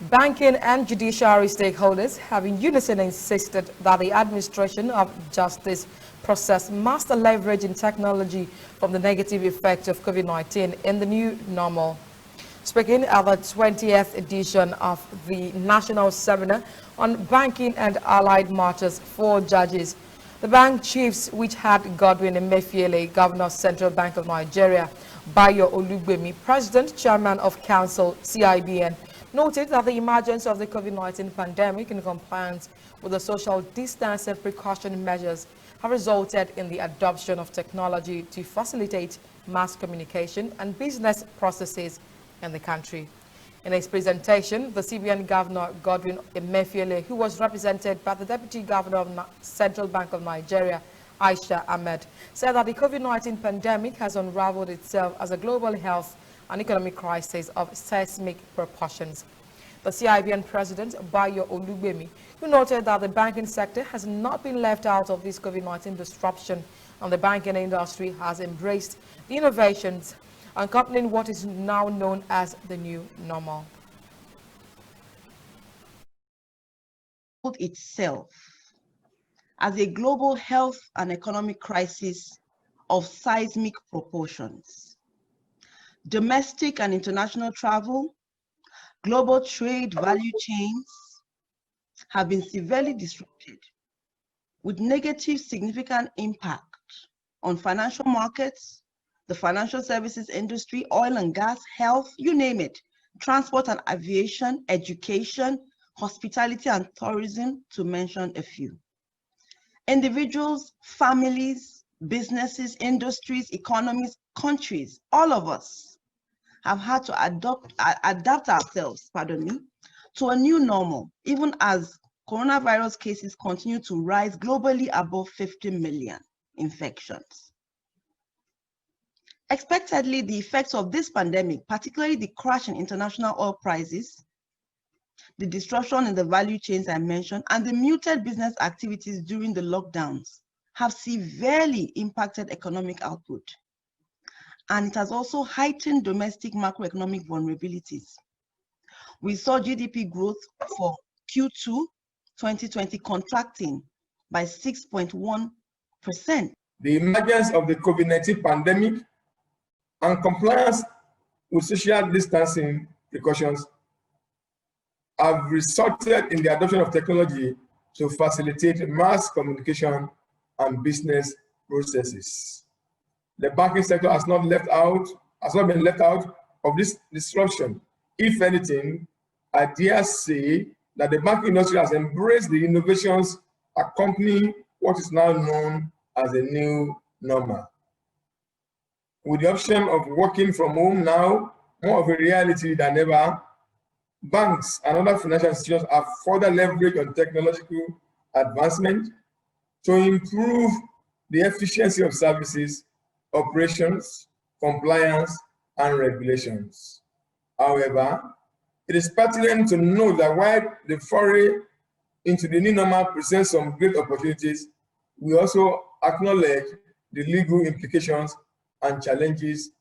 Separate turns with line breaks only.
Banking and judiciary stakeholders have in unison insisted that the administration of justice process must leverage in technology from the negative effects of COVID-19 in the new normal. Speaking at the 20th edition of the National Seminar on Banking and Allied Matters for Judges, the bank chiefs, which had Godwin Emefiele, Governor of Central Bank of Nigeria, Bayo Olugbemi, President, Chairman of Council, CIBN, noted that the emergence of the COVID-19 pandemic in compliance with the social distance and precaution measures have resulted in the adoption of technology to facilitate mass communication and business processes in the country. In his presentation, the CBN Governor Godwin Emefiele, who was represented by the Deputy Governor of Central Bank of Nigeria, Aisha Ahmed, said that the COVID-19 pandemic has unraveled itself as a global health and economic crisis of seismic proportions. The CIBN President, Bayo Olugbemi, who noted that the banking sector has not been left out of this COVID-19 disruption, and the banking industry has embraced the innovations accompanying what is now known as the new normal.
Itself as a global health and economic crisis of seismic proportions. Domestic and international travel, global trade value chains have been severely disrupted, with negative significant impact on financial markets, the financial services industry, oil and gas, health, you name it, transport and aviation, education, hospitality and tourism, to mention a few. Individuals, families, businesses, industries, economies, countries, all of us have had to adapt ourselves, to a new normal, even as coronavirus cases continue to rise globally above 50 million infections. Expectedly, the effects of this pandemic, particularly the crash in international oil prices, the disruption in the value chains I mentioned, and the muted business activities during the lockdowns, have severely impacted economic output. And it has also heightened domestic macroeconomic vulnerabilities. We saw GDP growth for Q2 2020 contracting by 6.1%.
The emergence of the COVID-19 pandemic and compliance with social distancing precautions have resulted in the adoption of technology to facilitate mass communication and business processes. The banking sector has not been left out of this disruption. If anything, I dare say that the banking industry has embraced the innovations accompanying what is now known as a new normal. With the option of working from home now more of a reality than ever, banks and other financial institutions have further leveraged on technological advancement to improve the efficiency of services, operations, compliance, and regulations. However, it is pertinent to note that while the foray into the new normal presents some great opportunities, we also acknowledge the legal implications and challenges